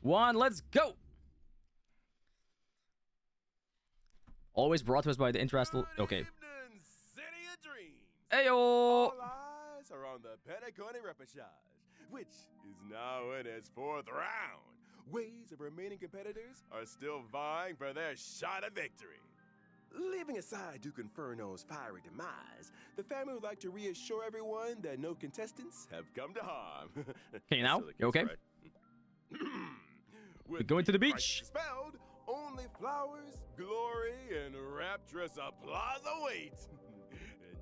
1, let's go! Always brought to us by the interest. Okay. Evening, City of Dreams. Ayo! All eyes are on the Penacony Repechage, which is now in its 4th round. Waves of remaining competitors are still vying for their shot at victory. Leaving aside Duke Inferno's fiery demise, the family would like to reassure everyone that no contestants have come to harm. Okay, now? You okay? We're going to the beach. Spelled, only flowers, glory, and rapturous applause await.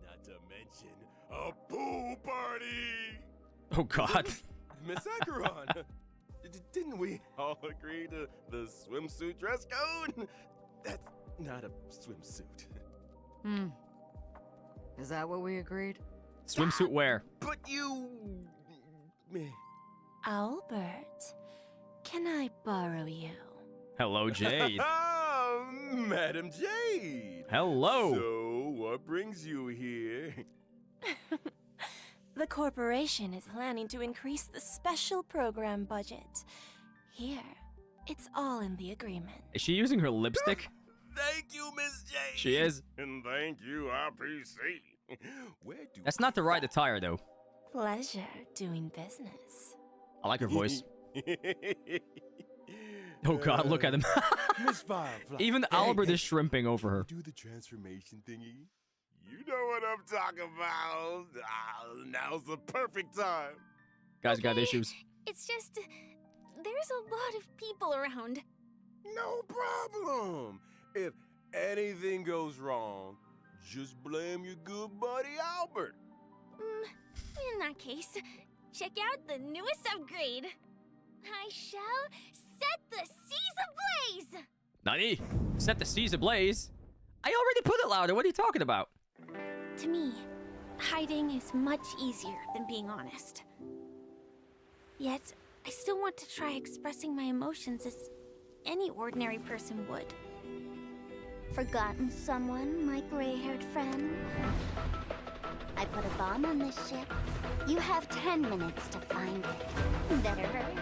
Not to mention a pool party. Oh, God. Miss Acheron, didn't we all agree to the swimsuit dress code? That's not a swimsuit. Is that what we agreed? Swimsuit wear. But you... Albert, can I borrow you? Hello, Jade. Oh, Madam Jade. Hello. So, what brings you here? The corporation is planning to increase the special program budget. Here, it's all in the agreement. Is she using her lipstick? Thank you, Miss Jade. She is. And thank you, RPC. Where do That's not the right attire, though. Pleasure doing business. I like her voice. Oh, God, look at him. Miss Firefly. Even Albert is shrimping over her. Do the transformation thingy. You know what I'm talking about. Now's the perfect time. Guys got issues. It's just, there's a lot of people around. No problem. If anything goes wrong, just blame your good buddy Albert. In that case, check out the newest upgrade. I shall set the seas ablaze. Nani? Set the seas ablaze? I already put it louder. What are you talking about? To me, hiding is much easier than being honest. Yet, I still want to try expressing my emotions as any ordinary person would. Forgotten someone, my gray-haired friend? I put a bomb on this ship. You have 10 minutes to find it. Better hurry.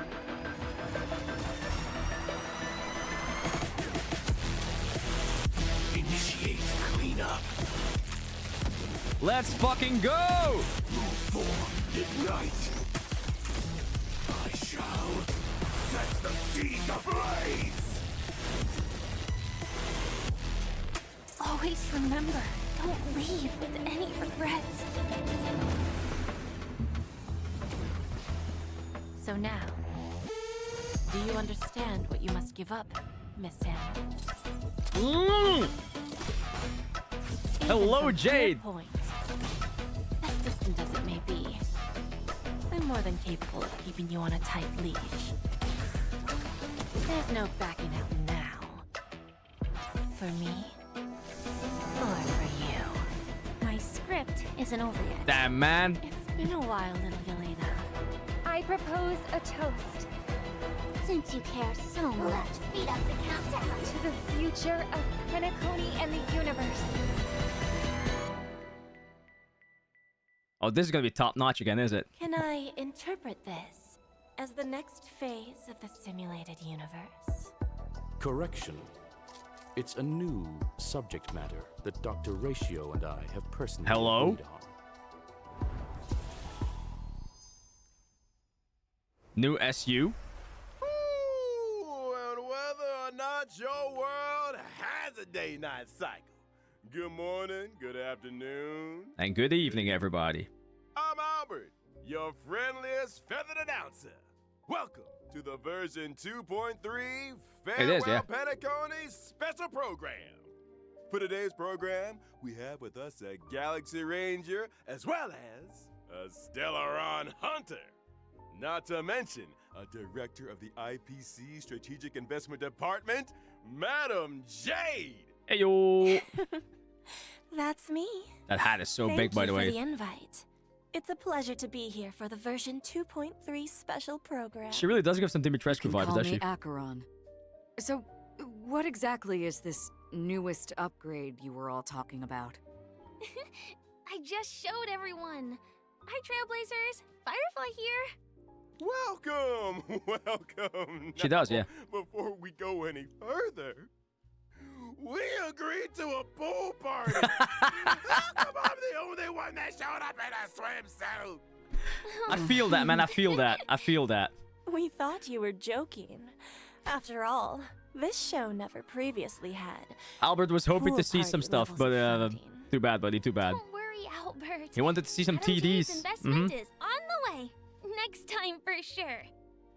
Initiate cleanup. Let's fucking go! Move form, ignite. I shall set the seas ablaze. Always remember, don't leave with any regrets. So now, do you understand what you must give up, Miss Sam? Hello, Jade. Point, as distant as it may be, I'm more than capable of keeping you on a tight leash. There's no backing out now. For me, or for you. My script isn't over yet. Damn, man. It's been a while, little Yelena. I propose a toast Since you care so much, speed up the countdown. to the future of Penacony and the universe. Oh, this is gonna be top notch again, is it? Can I interpret this as the next phase of the simulated universe? Correction. It's a new subject matter that Dr. Ratio and I have personally Hello? agreed on. New SU. Ooh, and whether or not your world has a day-night cycle. Good morning, good afternoon. And good evening, everybody. I'm Albert, your friendliest feathered announcer. Welcome to the version 2.3 It is, yeah. Farewell Penacony special program. For today's program, we have with us a Galaxy Ranger as well as a Stellaron Hunter. Not to mention a director of the IPC Strategic Investment Department, Madam Jade. Hey yo. That's me. That hat is so Thank big, by you the for way. the invite. It's a pleasure to be here for the version 2.3 special program. She really does give some You Dimitrescu can vibes, call does me she? Acheron. So, what exactly is this newest upgrade you were all talking about? I just showed everyone. Hi, Trailblazers. Firefly here. Welcome, welcome. She does, yeah. Before we go any further, we agreed to a pool party. How come I'm the only one that showed up in a swimsuit? I feel that, man. I feel that. I feel that. We thought you were joking. After all, this show never previously had. Albert was hoping Pool to see some party stuff, levels but of funding. too bad, buddy. Too bad. Don't worry, Albert. He wanted to see some Madam J's TDs. investment is on the way. Next time for sure.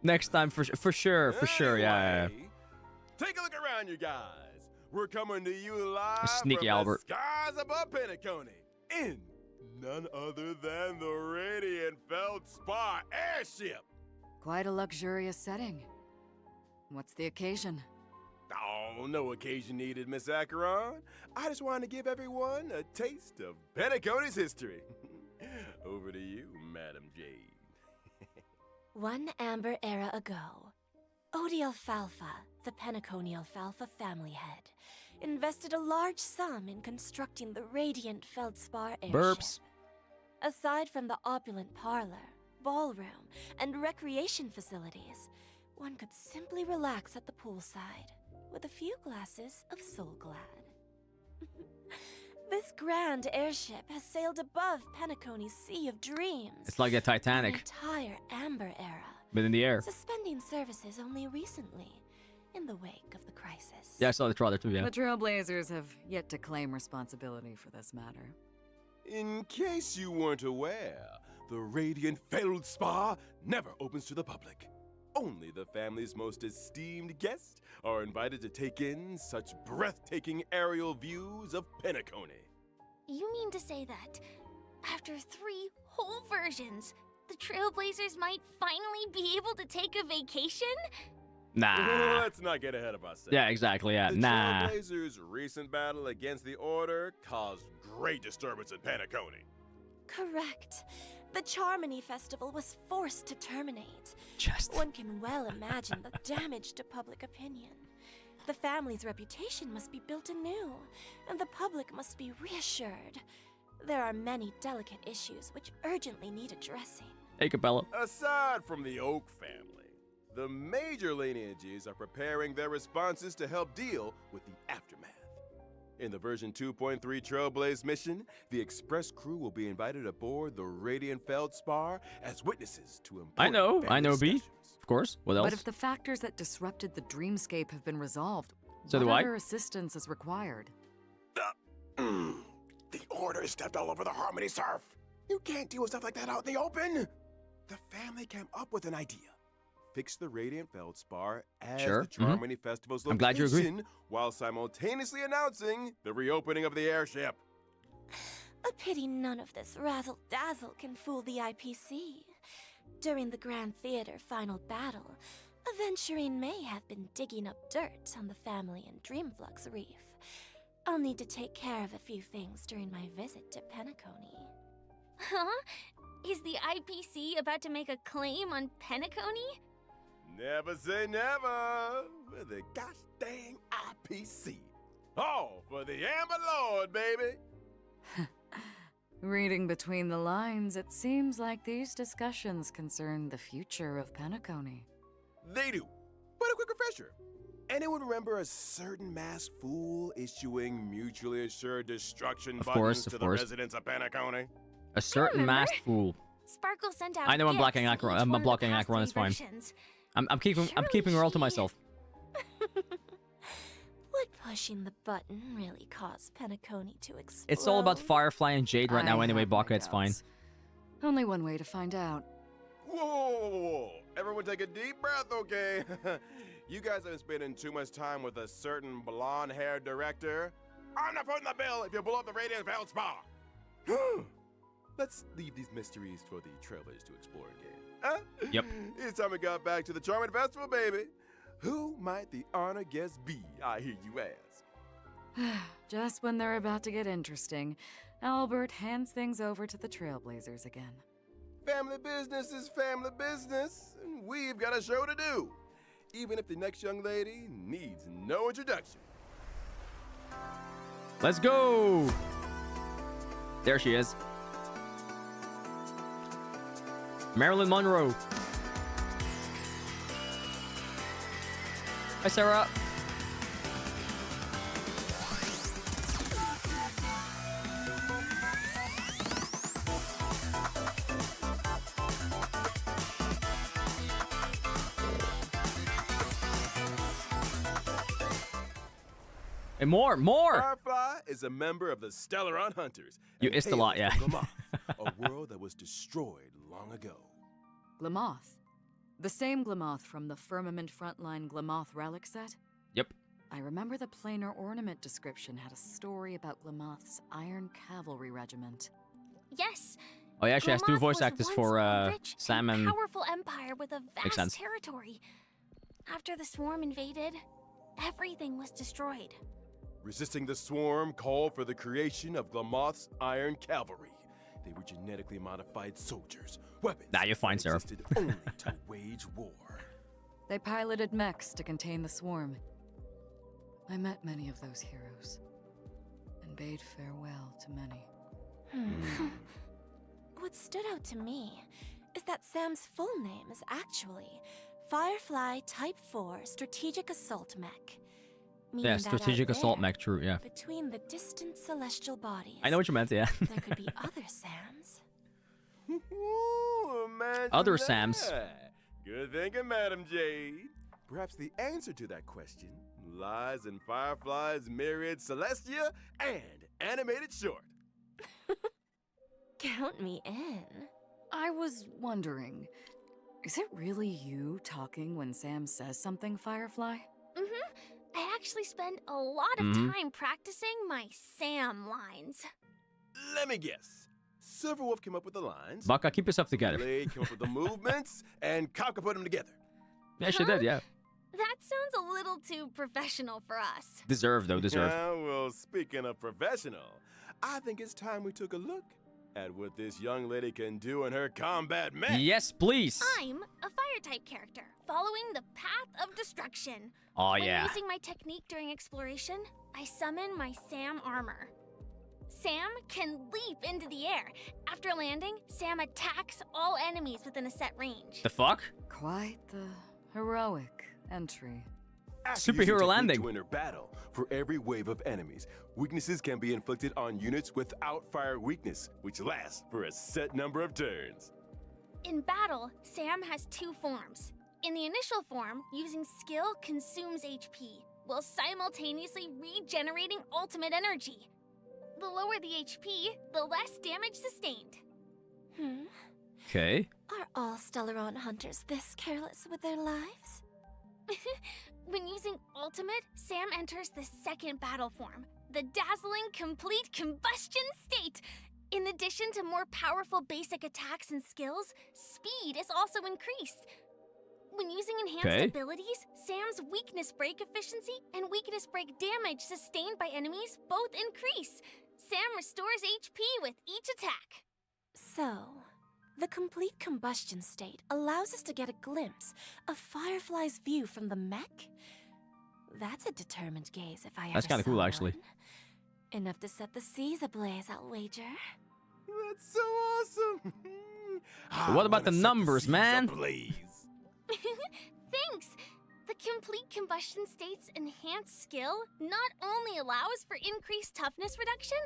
Next time, for sure. Yeah. Anyway, take a look around, you guys. We're coming to you live Sneaky from Albert. the skies above Penacony in none other than the Radiant Feldspar airship. Quite a luxurious setting. What's the occasion? Oh, no occasion needed, Miss Acheron. I just wanted to give everyone a taste of Penacony's history. Over to you, Madam Jade. One amber era ago, Odie Alfalfa, the Penacony Alfalfa family head, invested a large sum in constructing the Radiant Feldspar airship. Burps. Aside from the opulent parlor, ballroom, and recreation facilities, one could simply relax at the poolside with a few glasses of Soul Glad. This grand airship has sailed above Penacony's Sea of Dreams. It's like the Titanic, The entire Amber era, but in the air. suspending services only recently, in the wake of the crisis. Yeah, I saw the trailer too. Yeah. The Trailblazers have yet to claim responsibility for this matter. In case you weren't aware, the Radiant Feldspar never opens to the public. Only the family's most esteemed guests are invited to take in such breathtaking aerial views of Penacony. You mean to say that after 3 whole versions, the Trailblazers might finally be able to take a vacation? Nah. Let's not get ahead of ourselves. Yeah, exactly. Yeah, The nah. Trailblazers' recent battle against the Order caused great disturbance in Penacony. Correct. The Charmony Festival was forced to terminate. Just. One can well imagine the damage to public opinion. The family's reputation must be built anew, and the public must be reassured. There are many delicate issues which urgently need addressing. Hey, Capella. Aside from the Oak family, the major lineages are preparing their responses to help deal with the aftermath. In the version 2.3 Trailblaze mission, the Express crew will be invited aboard the Radiant Feldspar as witnesses to important I know, family B. discussions. Of course. What else? But if the factors that disrupted the dreamscape have been resolved, So what do I. other assistance is required? The Order stepped all over the Harmony Surf. You can't deal with stuff like that out in the open. The family came up with an idea. Fix the Radiant Feldspar as Sure, the Charmony Festival's I'm location glad you agree. while simultaneously announcing the reopening of the airship. A pity none of this razzle-dazzle can fool the IPC. During the Grand Theater final battle, Aventurine may have been digging up dirt on the family in Dreamflux Reef. I'll need to take care of a few things during my visit to Penacony. Huh? Is the IPC about to make a claim on Penacony? Never say never with the gosh dang IPC. All for the Amber Lord, baby. Reading between the lines, it seems like these discussions concern the future of Penacony. They do. But a quick refresher. Anyone remember a certain masked fool issuing mutually assured destruction Of buttons course, to of the course. residents of Penacony? A certain remember. masked fool. Sparkle sent out I know I'm gifts blocking in Acheron. each I'm one of the blocking past Acheron, it's 3 fine. versions. I'm keeping Surely her all to she- myself. Would pushing the button really cause Penacony to explode? It's all about Firefly and Jade right now I anyway, have my Baka, it's fine. doubts. Only one way to find out. Whoa. Everyone take a deep breath, okay? You guys have been spending too much time with a certain blonde-haired director. I'm not putting the bill if you blow up the Radiant Feldspar. Let's leave these mysteries for the Trailblazers to explore again. Huh? Yep. It's time we got back to the Charming Festival, baby. Who might the honored guest be, I hear you ask? Just when they're about to get interesting, Albert hands things over to the Trailblazers again. Family business is family business, and we've got a show to do, even if the next young lady needs no introduction. Let's go! There she is. Marilyn Monroe. Hi, Sarah. And more. Firefly is a member of the Stellaron Hunters. You and issed a lot, hails yeah. from Glamoth, a world that was destroyed long ago. Glamoth. The same Glamoth from the Firmament Frontline Glamoth relic set? Yep. I remember the planar ornament description had a story about Glamoth's Iron Cavalry Regiment. Yes. Oh, yeah, she has two Glamoth voice was actors once for a rich Sam and... powerful empire with a Makes sense. vast territory. After the swarm invaded, everything was destroyed. Resisting the swarm called for the creation of Glamoth's Iron Cavalry. They were genetically modified soldiers, weapons. Nah, you're fine, that Sarah. existed only to wage war. They piloted mechs to contain the swarm. I met many of those heroes, and bade farewell to many. What stood out to me is that Sam's full name is actually Firefly Type 4 Strategic Assault Mech. Meaning Yeah, that strategic out assault there, mech, true, yeah. Between the distant celestial bodies, I know what you meant, yeah. there could be other Sams. Ooh, imagine Other that. Sams. Good thinking, Madam Jade. Perhaps the answer to that question lies in Firefly's myriad Celestia and animated short. Count me in. I was wondering, is it really you talking when Sam says something, Firefly? Mm-hmm. I actually spend a lot of Mhm. time practicing my Sam lines. Let me guess. Silverwolf came up with the lines. Baka, keep yourself together. Blade came up with the movements, and Kafka put them together. Yeah, she did, yeah. That sounds a little too professional for us. Deserved, though, deserved. Yeah, well, speaking of professional, I think it's time we took a look at what this young lady can do in her combat mech. Yes, please. I'm a fire-type character, following the path of destruction. Oh, When yeah. using my technique during exploration, I summon my Sam armor. Sam can leap into the air. After landing, Sam attacks all enemies within a set range. The fuck? Quite the heroic entry. After Superhero using technique landing. To enter battle, for every wave of enemies, weaknesses can be inflicted on units without fire weakness, which lasts for a set number of turns. In battle, Sam has two forms. In the initial form, using skill consumes HP, while simultaneously regenerating ultimate energy. The lower the HP, the less damage sustained. Okay. Are all Stellaron hunters this careless with their lives? When using ultimate, Sam enters the second battle form, the dazzling complete combustion state. In addition to more powerful basic attacks and skills, speed is also increased. When using enhanced Okay. abilities, Sam's weakness break efficiency and weakness break damage sustained by enemies both increase. Sam restores HP with each attack. So, the complete combustion state allows us to get a glimpse of Firefly's view from the mech? That's a determined gaze if I That's ever kinda cool, saw actually. one. Enough to set the seas ablaze, I'll wager. That's so awesome. But what about the numbers, man? Ablaze. Thanks! The complete combustion state's enhanced skill not only allows for increased toughness reduction,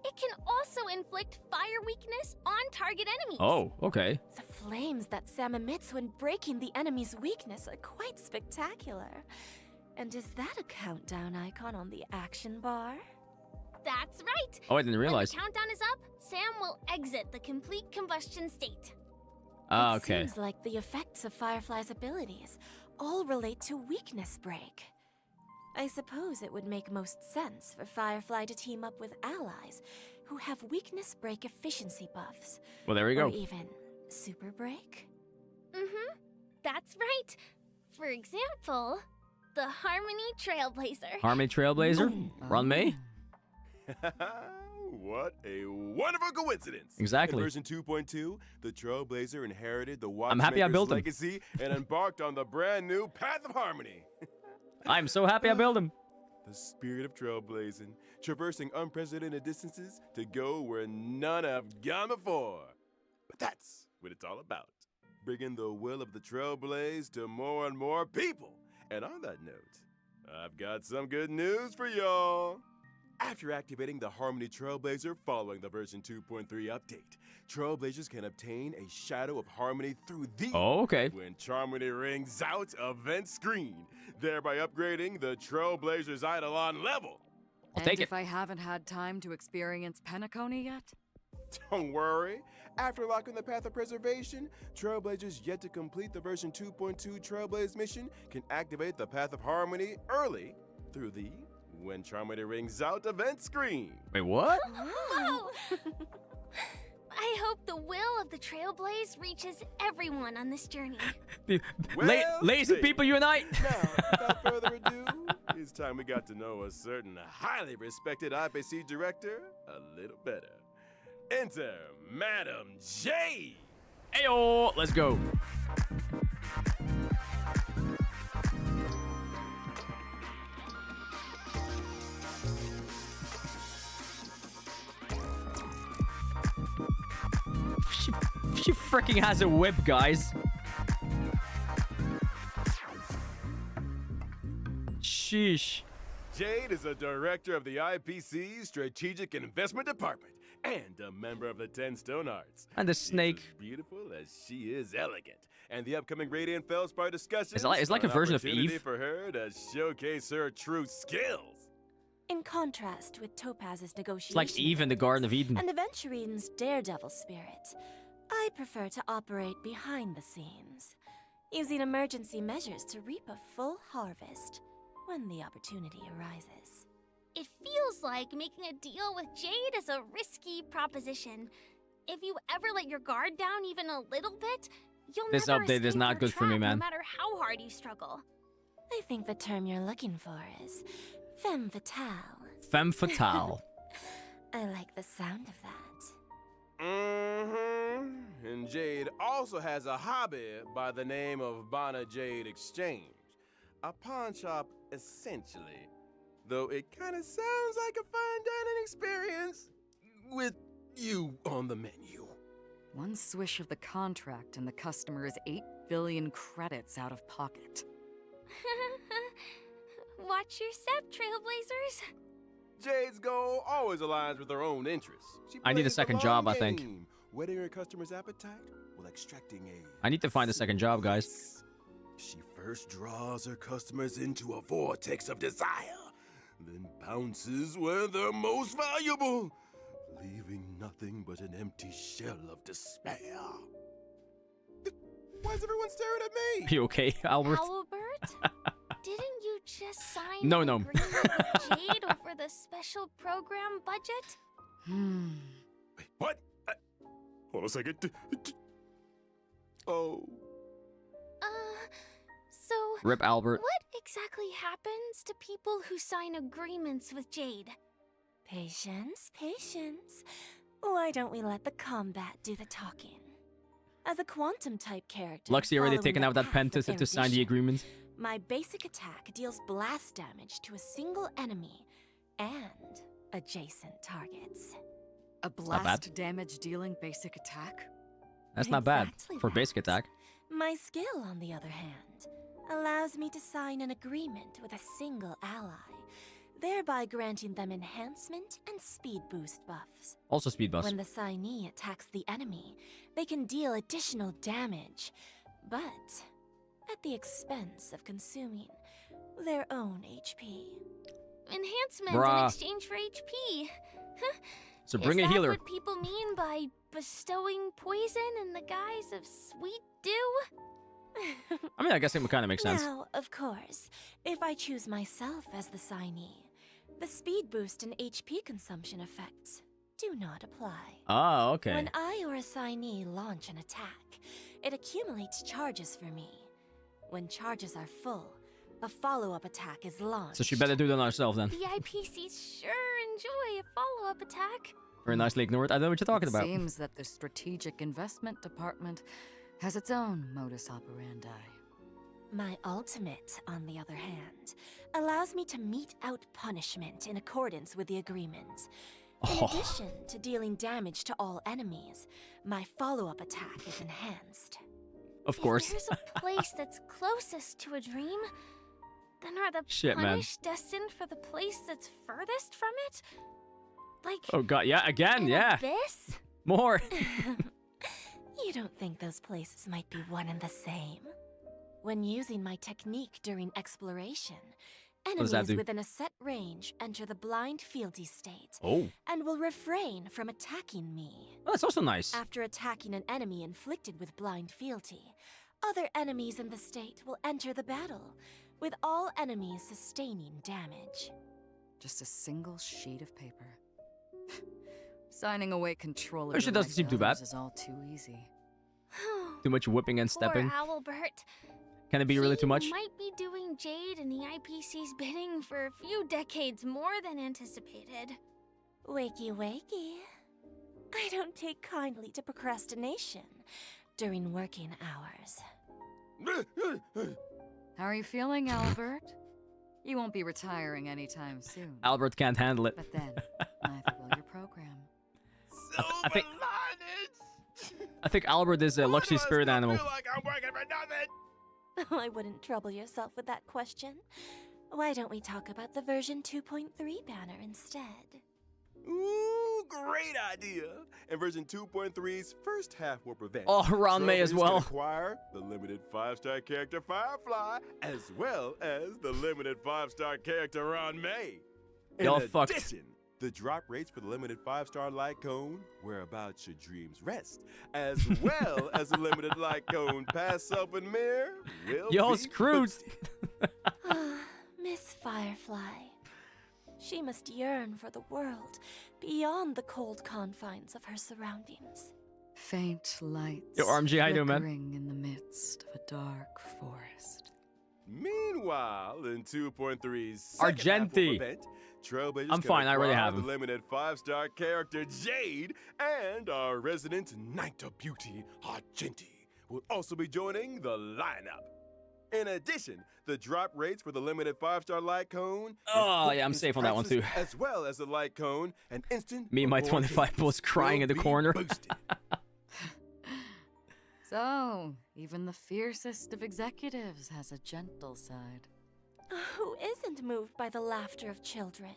it can also inflict fire weakness on target enemies. Oh, okay. The flames that Sam emits when breaking the enemy's weakness are quite spectacular. And is that a countdown icon on the action bar? That's right! Oh, I didn't realize. When the countdown is up, Sam will exit the complete combustion state. Ah, It okay. seems like the effects of Firefly's abilities all relate to weakness break. I suppose it would make most sense for Firefly to team up with allies who have weakness break efficiency buffs. Well, there we Or go. even super break. Mm-hmm. That's right. For example, the Harmony Trailblazer. Harmony Trailblazer? Run me? What a wonderful coincidence! Exactly. In version 2.2, the Trailblazer inherited the I'm happy I Watchmaker's built him. legacy and embarked on the brand new Path of Harmony. I'm so happy I built him. The spirit of trailblazing, traversing unprecedented distances to go where none have gone before. But that's what it's all about. Bringing the will of the trailblaze to more and more people. And on that note, I've got some good news for y'all. After activating the Harmony Trailblazer following the version 2.3 update, Trailblazers can obtain a Shadow of Harmony through the Oh, okay. When Charmony Rings Out event screen, thereby upgrading the Trailblazer's Eidolon level. I'll And take it. if I haven't had time to experience Penacony yet? Don't worry. After locking the Path of Preservation, Trailblazers yet to complete the version 2.2 Trailblaze mission can activate the Path of Harmony early through the When Charmony Rings Out event screen. Wait, what? Whoa! I hope the will of the Trailblaze reaches everyone on this journey. Well Lazy said. people unite. Now, without further ado, it's time we got to know a certain highly respected IPC director a little better. Enter Madam Jade. Ayo, let's go. She freaking has a whip, guys. Sheesh. Jade is a director of the IPC's Strategic Investment Department and a member of the 10 Stone Arts. And the She's snake. as beautiful as she is elegant. And the upcoming Radiant Feldspar discussions It's like are a an version of opportunity Eve. for her to showcase her true skills. In contrast with Topaz's negotiation It's like Eve in the Garden of Eden. and Aventurine's daredevil spirit, I prefer to operate behind the scenes, using emergency measures to reap a full harvest when the opportunity arises. It feels like making a deal with Jade is a risky proposition. If you ever let your guard down even a little bit, you'll This never update is escape not her good for me, trap, man. No matter how hard you struggle. I think the term you're looking for is femme fatale. Femme fatale. I like the sound of that. Mm-hmm. And Jade also has a hobby by the name of Bana Jade Exchange. A pawn shop, essentially. Though it kind of sounds like a fine dining experience with you on the menu. One swish of the contract and the customer is 8 billion credits out of pocket. Watch your step, Trailblazers. Jade's goal always aligns with her own interests. She I need a plays the second long job, I think. game, whetting her customer's appetite while extracting a... I need to find a second job, guys. She first draws her customers into a vortex of desire, then bounces where they're most valuable, leaving nothing but an empty shell of despair. Why is everyone staring at me? You okay, Albert? Albert? Didn't you just sign No, an no. agreement with Jade over the special program budget? Wait, what? Hold on a second. Oh. So, Rip Albert. what exactly happens to people who sign agreements with Jade? Patience, patience. Why don't we let the combat do the talking? As a quantum-type character, Luxy already following taken the out that path pen of to sign the erudition, agreement. my basic attack deals blast damage to a single enemy and adjacent targets. A not bad. blast damage dealing basic attack? That's not bad Exactly for that. basic attack. My skill, on the other hand, allows me to sign an agreement with a single ally, thereby granting them enhancement and speed boost buffs. Also speed bus. When the signee attacks the enemy, they can deal additional damage, but at the expense of consuming their own HP. Enhancement Bruh. in exchange for HP. So bring a Is healer. that what people mean by bestowing poison in the guise of sweet dew? I mean, I guess it kind of makes sense. Now, of course, if I choose myself as the signee, the speed boost and HP consumption effects do not apply. Oh, okay. When I or a signee launch an attack, it accumulates charges for me. When charges are full, a follow-up attack is launched. So she better do it on herself then. The IPCs sure enjoy a follow-up attack. Very nicely ignored. I know what you're talking It about. seems that the Strategic Investment Department has its own modus operandi. My ultimate, on the other hand, allows me to mete out punishment in accordance with the agreement. In Oh. addition to dealing damage to all enemies, my follow-up attack is enhanced. Of course. If there's a place that's closest to a dream, Then are the Shit, man. punished destined for the place that's furthest from it? Like, Oh god, yeah, again, an yeah. abyss? More. You don't think those places might be one and the same? When using my technique during exploration, does that enemies do? within a set range enter the blind fealty state Oh. and will refrain from attacking me. Oh, that's also nice. After attacking an enemy inflicted with blind fealty, other enemies in the state will enter the battle, with all enemies sustaining damage. Just a single sheet of paper. Signing away control of Actually, your doesn't right seem to too bad. others is all too easy. Too much whipping and stepping. Poor Owlbert. Can it be really too much? He might be doing Jade and the IPC's bidding for a few decades more than anticipated. Wakey wakey. I don't take kindly to procrastination during working hours. How are you feeling, Albert? You won't be retiring anytime soon. Albert can't handle it. But then, neither will your program. I think- I think Albert is a luxury spirit animal. Feel like I'm working for nothing. I wouldn't trouble yourself with that question. Why don't we talk about the version 2.3 banner instead? Ooh, great idea. And version 2.3's first half will prevent. Oh, Ron May as Trailblazers can well. acquire the limited 5-star character Firefly, as well as the limited 5-star character Ron May. In Y'all fucked. addition, the drop rates for the limited 5-star light cone, whereabouts your dreams rest, as well as the limited light cone Past Self and Mirror, will Y'all be screwed. boosted. Miss Firefly. She must yearn for the world beyond the cold confines of her surroundings. Faint lights Yo, RMG, how you doing, man? flickering in the midst of a dark forest. Meanwhile, in 2.3's Argenti. event, Trailblazers I'm can fine, I already acquire have the him. limited 5-star character Jade, and our resident Knight of Beauty, Argenti, will also be joining the lineup. In addition, the drop rates for the limited 5-star light cone. Oh, and yeah, I'm its safe on that one, prices, too. As well as the light cone and instant. Me and my reward 25 hits bullets crying will in the be corner. boosted. So, even the fiercest of executives has a gentle side. Who isn't moved by the laughter of children?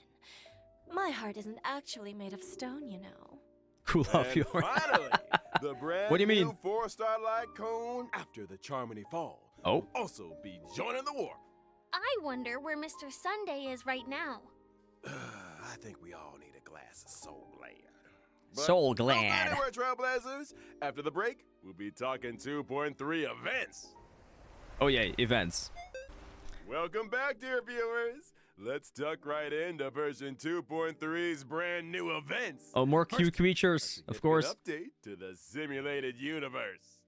My heart isn't actually made of stone, you know. Cool off And your. finally, the brand What do you mean? new 4-star light cone after the Charmony Fall Oh. will also be joining the war. I wonder where Mr. Sunday is right now. I think we all need a glass of Soul Glad. But Soul don't go Glad. anywhere, Trailblazers. After the break, we'll be talking 2.3 events. Oh yeah, events. Welcome back, dear viewers. Let's tuck right into version 2.3's brand new events. Oh, more First, cute creatures, let's of get course. An update to the simulated universe.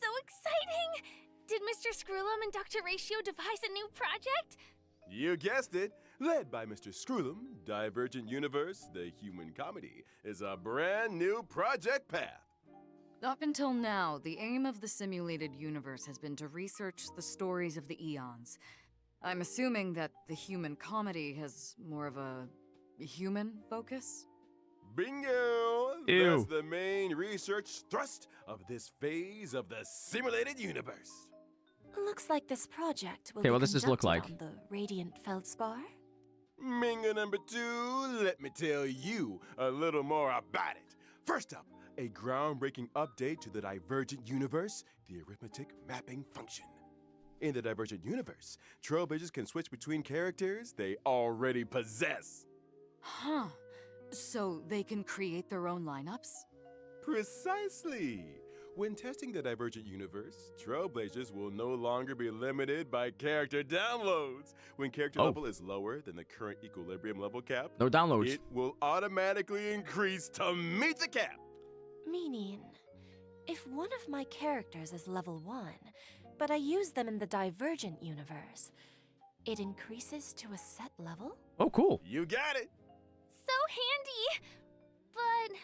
So exciting! Did Mr. Screwlum and Dr. Ratio devise a new project? You guessed it. Led by Mr. Screwlum, Divergent Universe, the human comedy, is a brand new project path. Up until now, the aim of the simulated universe has been to research the stories of the eons. I'm assuming that the human comedy has more of a human focus? Bingo! Ew. That's the main research thrust of this phase of the simulated universe. Looks like this project will Okay, be what does this look conducted like? on the Radiant Feldspar. Minga number 2, let me tell you a little more about it. First up, a groundbreaking update to the Divergent Universe, the arithmetic mapping function. In the Divergent Universe, Trailblazers can switch between characters they already possess. Huh. So they can create their own lineups? Precisely! When testing the Divergent Universe, Trailblazers will no longer be limited by character downloads. When character Oh. level is lower than the current equilibrium level cap, No downloads. it will automatically increase to meet the cap. Meaning, if one of my characters is level 1, but I use them in the Divergent universe, it increases to a set level? Oh, cool. You got it! So handy! But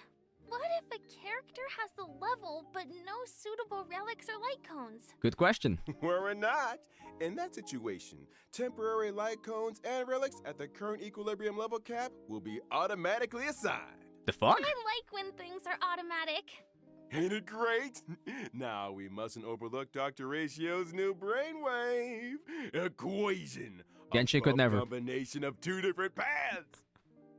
what if a character has the level but no suitable relics or light cones? Good question. Worry not. In that situation, temporary light cones and relics at the current equilibrium level cap will be automatically assigned. The fuck? I like when things are automatic. Ain't it great? Now we mustn't overlook Dr. Ratio's new brainwave equation. Genshin could A never. combination of two different paths.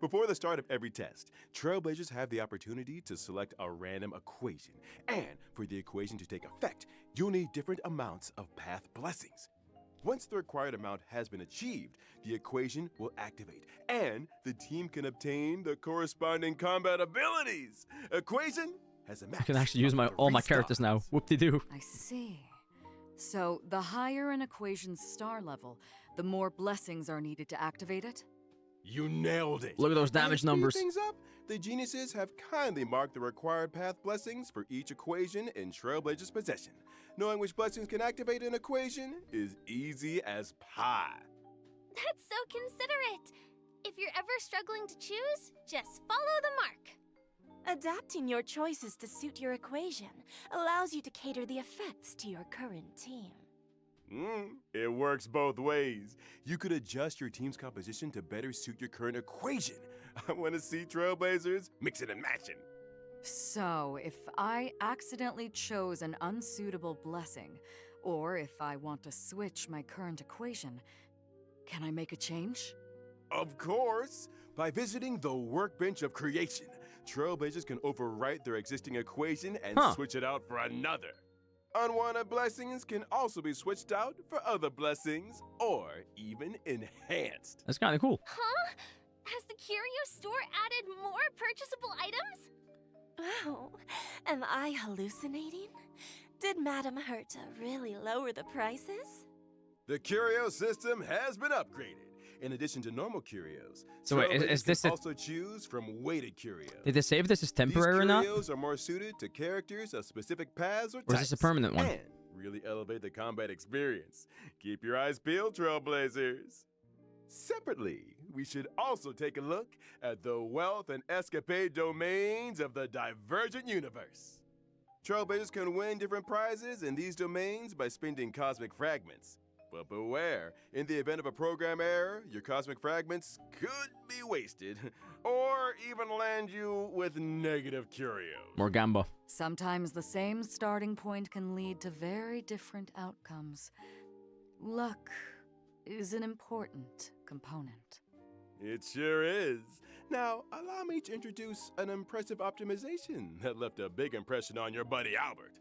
Before the start of every test, Trailblazers have the opportunity to select a random equation. And for the equation to take effect, you'll need different amounts of path blessings. Once the required amount has been achieved, the equation will activate, and the team can obtain the corresponding combat abilities. Equation has a max. I can actually use of all my 3 characters now. stars. Whoop-de-doo. I see. So, the higher an equation's star level, the more blessings are needed to activate it? You nailed it. Look at those And to damage speed numbers. things up, the geniuses have kindly marked the required path blessings for each equation in Trailblazer's possession. Knowing which blessings can activate an equation is easy as pie. That's so considerate. If you're ever struggling to choose, just follow the mark. Adapting your choices to suit your equation allows you to cater the effects to your current team. It works both ways. You could adjust your team's composition to better suit your current equation. I want to see Trailblazers mixing and matching. So, if I accidentally chose an unsuitable blessing, or if I want to switch my current equation, can I make a change? Of course! By visiting the Workbench of Creation, Trailblazers can overwrite their existing equation and switch it out for another. Unwanted blessings can also be switched out for other blessings, or even enhanced. That's kind of cool. Huh? Has the curio store added more purchasable items? Oh, am I hallucinating? Did Madame Herta really lower the prices? The curio system has been upgraded. In addition to normal curios, So wait, is Trailblazers this can a- also choose from weighted curios. Did they say if this is temporary or These not? curios are more suited to characters of specific paths or Or is this a types, permanent one? and really elevate the combat experience. Keep your eyes peeled, Trailblazers. Separately, we should also take a look at the wealth and escapade domains of the Divergent Universe. Trailblazers can win different prizes in these domains by spending cosmic fragments. But beware, in the event of a program error, your cosmic fragments could be wasted, or even land you with negative curios. More Gamba. Sometimes the same starting point can lead to very different outcomes. Luck is an important component. It sure is. Now, allow me to introduce an impressive optimization that left a big impression on your buddy Albert.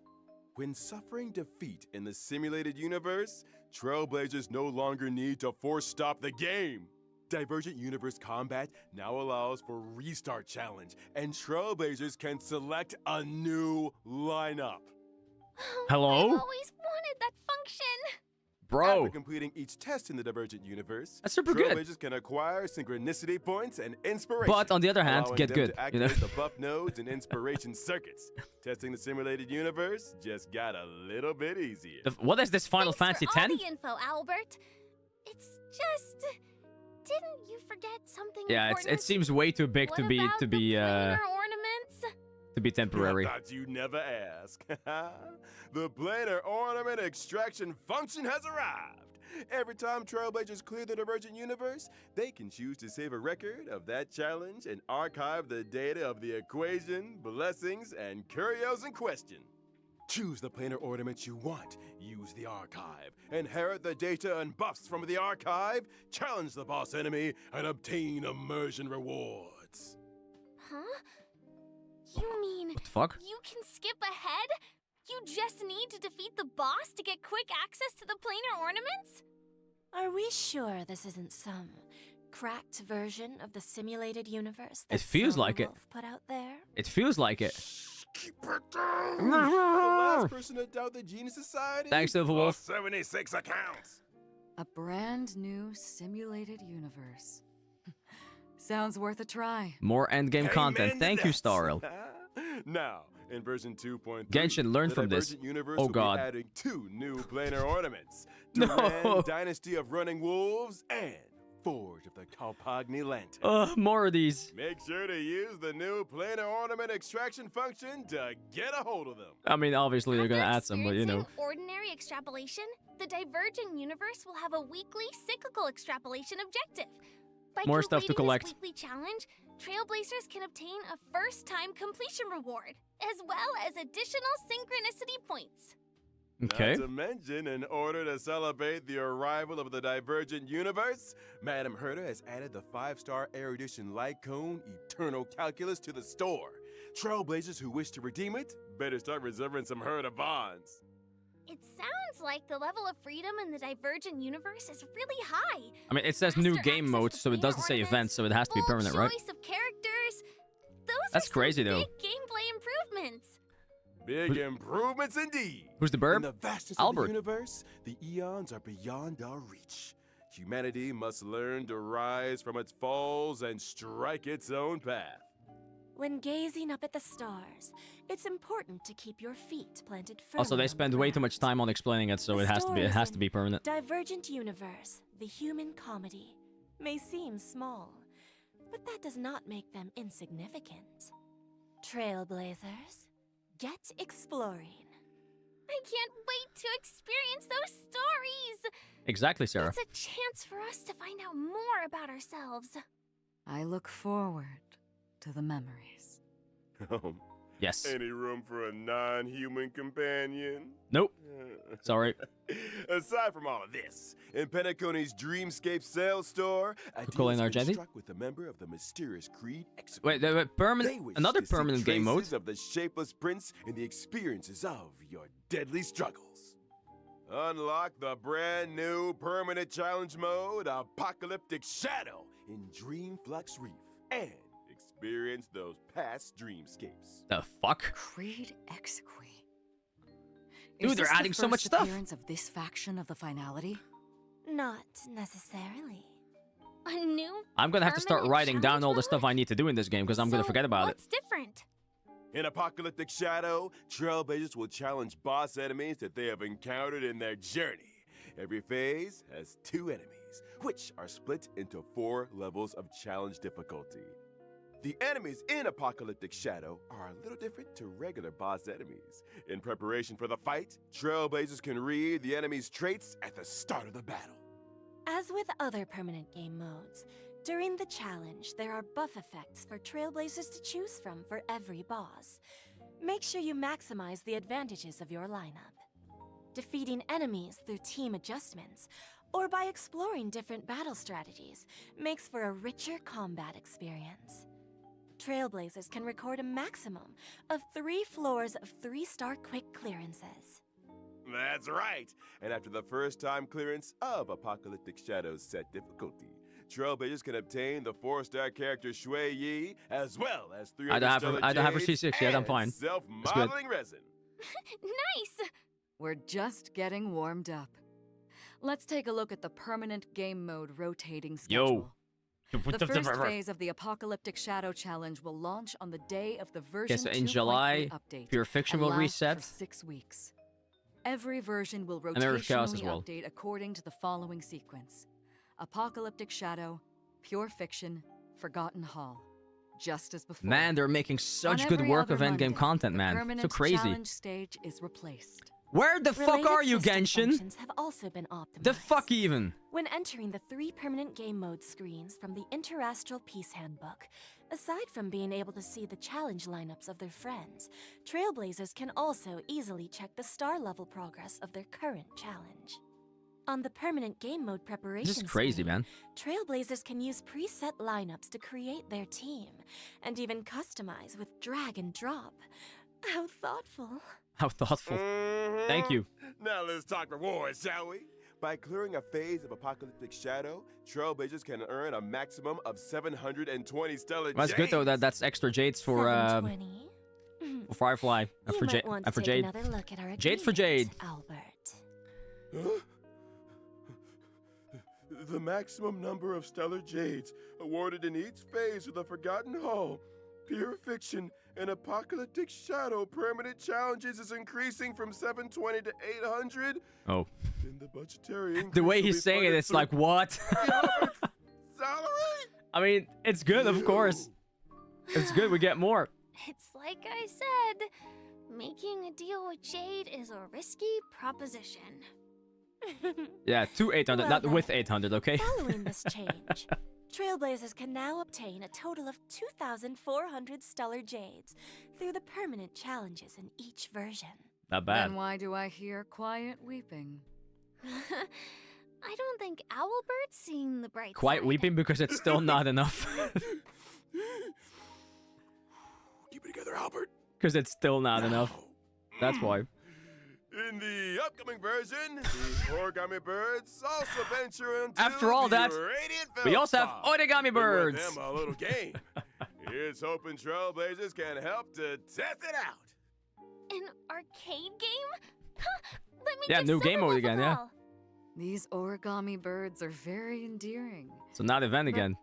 When suffering defeat in the simulated universe, Trailblazers no longer need to force stop the game. Divergent Universe Combat now allows for Restart Challenge, and Trailblazers can select a new lineup. Hello? I've always wanted that function. Bro. After completing each test in the Divergent Universe, That's super good. Trailblazers can acquire synchronicity points and inspiration. But on the other hand, allowing get them good, to you know? activate the buff nodes and inspiration circuits. Testing the simulated universe just got a little bit easier. What is this Final Thanks Fantasy for all X? the info, Albert. It's just, didn't you forget something Yeah, important? it seems way too big What to be about to be the planar ornaments? to be temporary. I thought you'd never ask. The planar ornament extraction function has arrived. Every time Trailblazers clear the Divergent Universe, they can choose to save a record of that challenge and archive the data of the equation, blessings, and curios in question. Choose the planar ornament you want, use the archive, inherit the data and buffs from the archive, challenge the boss enemy, and obtain immersion rewards. Huh? You mean What the fuck? you can skip ahead? You just need to defeat the boss to get quick access to the planar ornaments? Are we sure this isn't some cracked version of the simulated universe that It feels Silver like it. Wolf put out there? It feels like it. Keep it down! The last person to doubt the Genius Society? Thanks, Silverwolf. 76 accounts. A brand new simulated universe. Sounds worth a try. More endgame content. Amen to Thank you, that. Starl. Now, in version 2.3, Genshin, learn the from this. Divergent Universe Oh, will God. be adding 2 new planar ornaments. No. Duran, Dynasty of Running Wolves, and Forge of the Kalpagni Lantern. Ugh, more of these. Make sure to use the new planar ornament extraction function to get a hold of them. I mean, obviously they're gonna After add some, but you know. experiencing ordinary extrapolation, the Divergent Universe will have a weekly cyclical extrapolation objective. By More stuff to completing collect. this weekly challenge, Trailblazers can obtain a first-time completion reward. as well as additional synchronicity points. Okay. Not to mention, in order to celebrate the arrival of the Divergent Universe, Madam Herta has added the 5-star erudition light cone Eternal Calculus to the store. Trailblazers who wish to redeem it better start reserving some Herta bonds. It sounds like the level of freedom in the Divergent universe is really high. I mean, it says Faster new game access mode, to so it player doesn't say ornaments, event, so it has to be full permanent, right? choice of characters. Those That's are some crazy, though. big gameplay improvements. Big improvements indeed. Who's the In burb? the vastness Albert. of the universe, the eons are beyond our reach. Humanity must learn to rise from its falls and strike its own path. When gazing up at the stars, it's important to keep your feet planted firmly. Also, they on the spend way too ground. much time on explaining it, so The it has to be. It stories has to in be permanent. Divergent Universe, the human comedy, may seem small, but that does not make them insignificant. Trailblazers, get exploring. I can't wait to experience those stories. Exactly, Sarah. It's a chance for us to find out more about ourselves. I look forward to the memories. Yes. Any room for a non-human companion? Nope. Sorry. Aside from all of this, in Penacony's Dreamscape sales store, a deal Colin has been Argenti? struck with a member of the mysterious Creed Execute. Wait, permanent. They wish Another to see permanent game mode. traces of the shapeless prince and the experiences of your deadly struggles. Unlock the brand new permanent challenge mode, Apocalyptic Shadow, in Dreamflux Reef, and experience those past dreamscapes. The fuck? Creed Exequy. Dude, Is they're this the adding so much first stuff. appearance of this faction of the finality? Not necessarily. A new I'm gonna have to start permanent writing down challenge all the mode? stuff I need to do in this game because I'm gonna So forget about it. what's different? In Apocalyptic Shadow, Trailblazers will challenge boss enemies that they have encountered in their journey. Every phase has 2 enemies, which are split into 4 levels of challenge difficulty. The enemies in Apocalyptic Shadow are a little different to regular boss enemies. In preparation for the fight, Trailblazers can read the enemy's traits at the start of the battle. As with other permanent game modes, during the challenge, there are buff effects for Trailblazers to choose from for every boss. Make sure you maximize the advantages of your lineup. Defeating enemies through team adjustments, or by exploring different battle strategies, makes for a richer combat experience. Trailblazers can record a maximum of 3 floors of 3-star quick clearances. That's right! And after the first time clearance of Apocalyptic Shadow's set difficulty, Trailblazers can obtain the 4-star character Shui Yi, as well as 300 I don't have her jades C6 yet, I'm and fine. self-modeling resin. Nice! We're just getting warmed up. Let's take a look at the permanent game mode rotating schedule. The first phase of the Apocalyptic Shadow Challenge will launch on the day of the version so in 2.3 July, update. Pure Fiction and will last reset. for 6 weeks. Every version will Mirror of Chaos as rotationally well. update according to the following sequence: Apocalyptic Shadow, Pure Fiction, Forgotten Hall. Just as before. Man, they're making such On good every work other of endgame Monday, content, the man. So permanent crazy. challenge stage is replaced. Where the fuck Related are you, system Genshin? functions have also been optimized. The fuck even? When entering the 3 permanent game mode screens from the Interastral Peace Handbook, aside from being able to see the challenge lineups of their friends, Trailblazers can also easily check the star level progress of their current challenge. On the permanent game mode preparation This is crazy, screen, man. Trailblazers can use preset lineups to create their team, and even customize with drag and drop. How thoughtful. How thoughtful. Thank you. Now let's talk rewards, shall we? By clearing a phase of Apocalyptic Shadow, Trailblazers can earn a maximum of 720 stellar That's good though. jades. That's extra jades for 720. for Firefly. You For might Jade. want to For take Jade. another look at our Jade for agreement, Jade. Albert. Huh? The maximum number of stellar jades awarded in each phase of the Forgotten Hall, Pure Fiction, and Apocalyptic Shadow permanent challenges is increasing from 720 to 800. Oh. And the budgetary The way increase will he's be saying it, funded it's through like, what? Albert's salary? I mean, it's good, of course. It's good, we get more. It's like I said, making a deal with Jade is a risky proposition. Yeah, to 800, Well not then, with 800, okay? Following this change, Trailblazers can now obtain a total of 2,400 stellar jades through the permanent challenges in each version. Not bad. Then why do I hear quiet weeping? I don't think Owlbird's seeing the bright Quite side. weeping because it's still not enough. Keep it together, Albert. Because it's still not enough. That's why. In the upcoming version, the origami birds also venture into After all the that, radiant we also have Veldspar. origami Bring with birds. them a little game. Here's hoping Trailblazers can help to test it out. An arcade game? Huh, let me Yeah, give new game mode Silverwolf a again, yeah. call. These origami birds are very endearing. So not event again.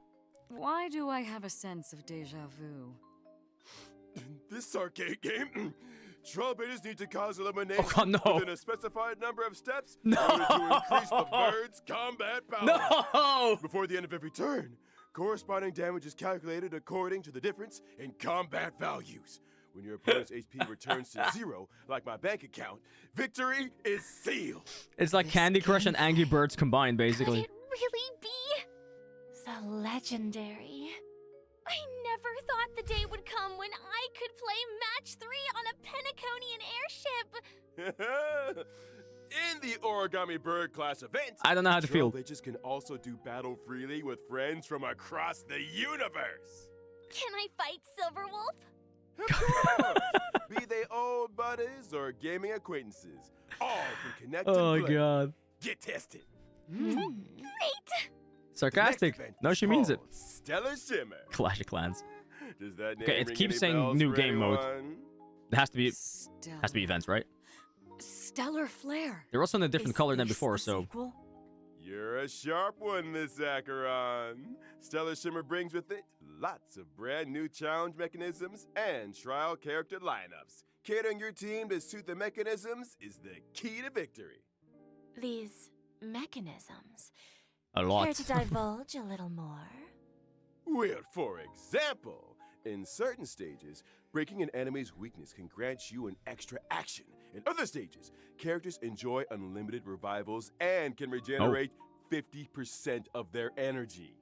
Why do I have a sense of deja vu? This arcade game, Trailblazers need to cause elimination Oh, no. within a specified number of steps No. in order to increase the bird's combat power. No! Before the end of every turn, corresponding damage is calculated according to the difference in combat values. When your opponent's HP returns to 0, like my bank account, victory is sealed. It's like Candy Crush and Angry Birds combined, basically. Could it really be? The legendary. I never thought the day would come when I could play match 3 on a Penaconian airship. In the Origami Bird class event, I don't know how to feel. Trailblazers can also do battle freely with friends from across the universe. Can I fight Silverwolf? Of course! Be they old buddies or gaming acquaintances, all can connect Oh, and play. God. Get tested. Great! Sarcastic. The next event No, is she means it. called Stellar Shimmer. Clash of Clans. Does that name Okay, it ring keeps any saying bells new for game mode. anyone? It has to be Stellar. events, right? Stellar flare. They're also in a different Is color than this before, the so sequel? You're a sharp one, Miss Acheron. Stellar Shimmer brings with it lots of brand new challenge mechanisms and trial character lineups. Catering your team to suit the mechanisms is the key to victory. These mechanisms. a lot. Care to divulge a little more? Well, for example, in certain stages, breaking an enemy's weakness can grant you an extra action. In other stages, characters enjoy unlimited revivals and can regenerate 50% of their energy.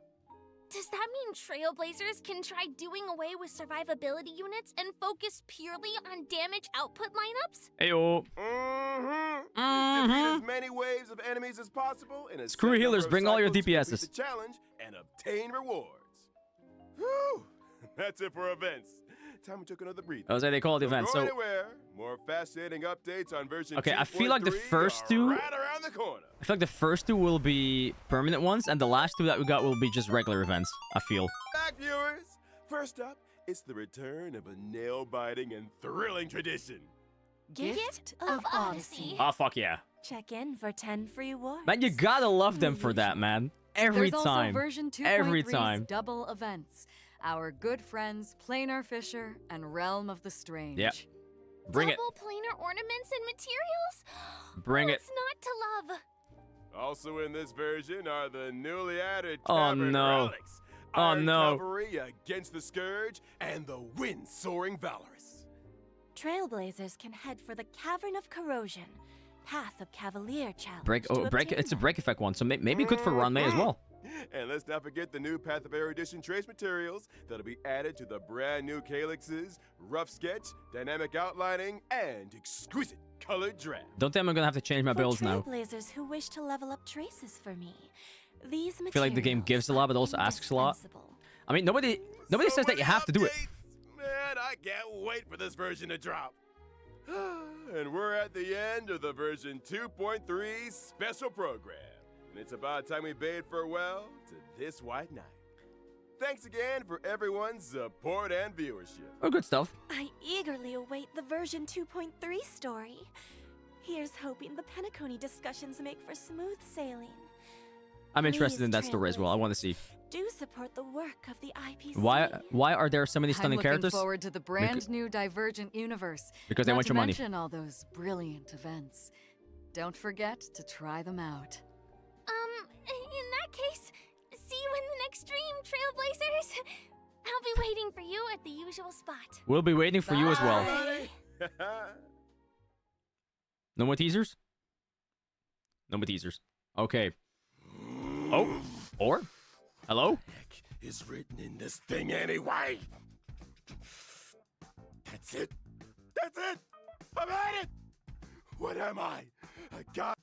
Does that mean Trailblazers can try doing away with survivability units and focus purely on damage output lineups? Ayo. Defeat as many waves of enemies as possible in a Screw set healers, number of bring all your cycles to complete DPSs. the challenge and obtain rewards. Whew! That's it for events. Time we took another breather. I was like, they call it Don't events. go So, anywhere. More fascinating updates on version okay, I feel like the 2.3 first are two- right around the corner. I feel like the first two will be permanent ones, and the last two that we got will be just regular events, I feel. Back viewers. First up, it's the return of a nail-biting and thrilling tradition. Gift of Odyssey. Oh, fuck yeah. Check in for 10 free wards. Man, you gotta love them for that, man. Every There's time. also version 2.3's Every time. double events. Our good friends Planar Fisher and Realm of the Strange. Yep. Bring it. Double planar ornaments and materials? Bring it. What's not to love? Also in this version are the newly added Oh, Cavern no. Relics, Oh, Iron no. Cavalry against the Scourge, and the Wind-Soaring Valorous. Trailblazers can head for the Cavern of Corrosion, Path of Cavalier challenge. Break. to Oh, break. obtain It's a them. break effect one, so maybe good for Ron May as well. And let's not forget the new Path of Erudition trace materials that'll be added to the brand new calyxes, rough sketch, dynamic outlining, and exquisite colored draft. Don't tell me I'm gonna have to change my For builds now. Trailblazers who wish to level up traces for me, these materials I feel like the game gives a lot, but also asks a lot. indispensable. I mean, nobody says that you have to do it. Updates! Man, I can't wait for this version to drop. And we're at the end of the version 2.3 special program. And it's about time we bade farewell to this white knight. Thanks again for everyone's support and viewership. Oh, good stuff. I eagerly await the version 2.3 story. Here's hoping the Penacony discussions make for smooth sailing. I'm interested Please, in that story as well. I want to see Do support the work of the IPC. why are there so many stunning I'm characters? looking forward to the brand new Divergent universe. Because they Not want to your money. mention all those brilliant events. Don't forget to try them out. In that case, see you in the next stream, Trailblazers. I'll be waiting for you at the usual spot. We'll be waiting for you as well. Bye. No more teasers? No more teasers. Okay. Oh, or Hello? Heck is written in this thing anyway? That's it. That's it. I've had it. What am I? A god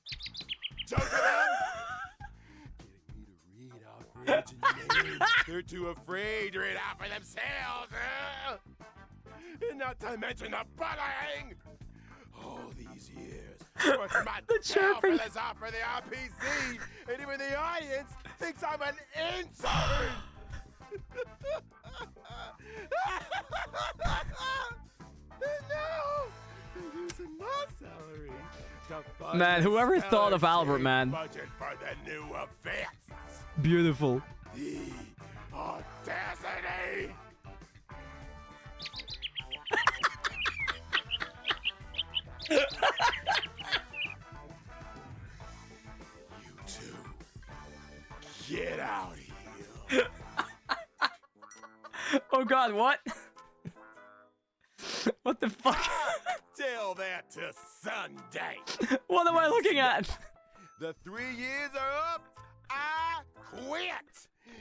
joke of them? Getting me to read out virgin names. They're too afraid to read out for themselves. And not to mention the bullying. All these years, working my tail for this off for the RPC, and even the audience thinks I'm an intern. And now they're using my salary to fund Man, whoever the thought of Albert, scholarship man. budget for the new events. Beautiful. The audacity. You two, get out here. Oh god, what? What the fuck? Tell that to Sunday. What am I looking at? The 3 years are up. I quit.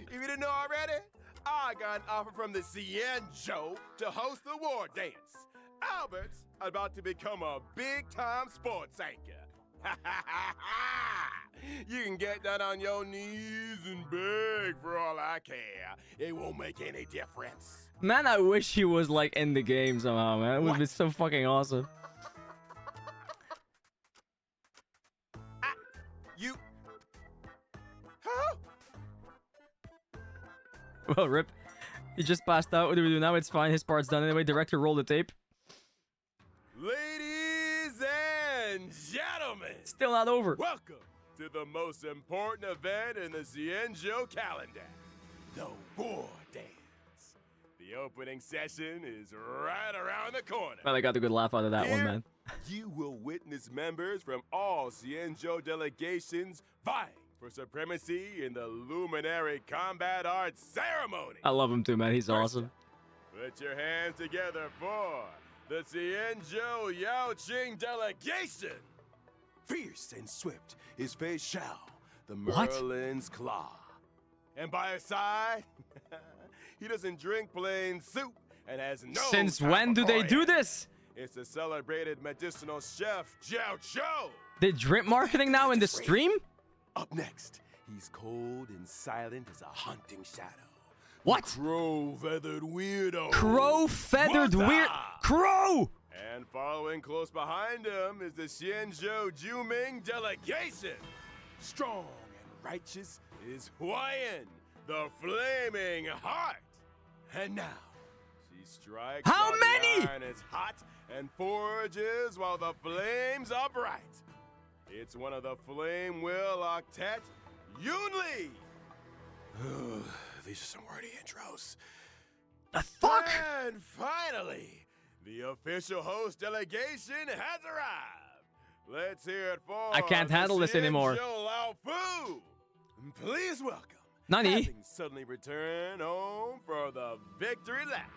If you didn't know already, I got an offer from the Cienjo to host the war dance. Albert's about to become a big-time sports anchor. You can get down on your knees and beg for all I care. It won't make any difference. Man, I wish he was like in the game somehow, man. It would be so fucking awesome. You... Huh? Well, rip. He just passed out. What do we do now? It's fine. His part's done anyway. Director, roll the tape. Ladies and gentlemen, Still not over. welcome to the most important event in the Cienjo calendar, the War Dance. The opening session is right around the corner. Man, I got a good laugh out of that one, Here, man. You will witness members from all Cienjo delegations vying for supremacy in the Luminary Combat Arts Ceremony. I love him too, man. He's First awesome. Put your hands together for the Cienjo Yaoqing delegation. Fierce and swift is Fei Xiao, the What? Merlin's Claw. And by her side, he doesn't drink plain soup and has no Since time when for do they do coriander. this? It's the celebrated medicinal chef, Jiao Chou. They drip marketing now in the stream? Up next, he's cold and silent as a hunting shadow. What? Crow-feathered weirdo. Crow-feathered Wata! weird... Crow! And following close behind him is the Xianzhou Juming delegation. Strong and righteous is Huayan, the Flaming Heart. And now, she strikes How while many? the iron is hot and forages while the flames are bright. It's one of the Flame Will Octet, Yunli. These are some wordy intros. The fuck? And finally, the official host delegation has arrived. Let's hear it for I can't the handle this anymore. Xianzhou Lao Fu. Please welcome, Nani? having suddenly returned home for the victory lap,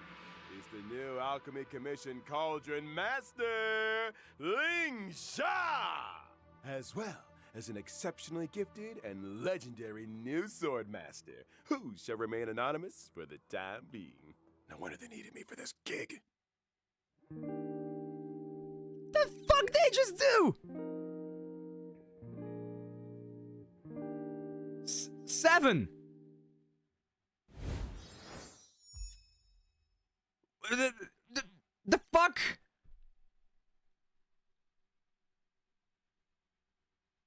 is the new Alchemy Commission Cauldron Master, Ling Sha, as well as an exceptionally gifted and legendary new sword master, who shall remain anonymous for the time being. No wonder they needed me for this gig. The fuck they just do? 7. The fuck?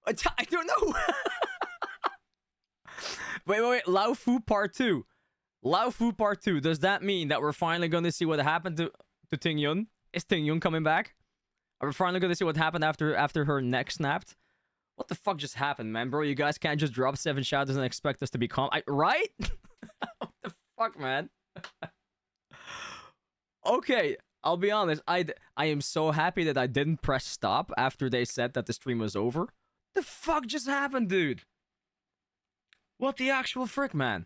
I don't know. wait. Lao Fu Part 2. Lao Fu Part 2. Does that mean that we're finally going to see what happened to Ting Yun? Is Ting Yun coming back? Are we finally going to see what happened after her neck snapped? What the fuck just happened, man? Bro, you guys can't just drop 7 shadows and expect us to be calm. Right? What the fuck, man? Okay, I'll be honest. I am so happy that I didn't press stop after they said that the stream was over. The fuck just happened, dude? What the actual frick, man?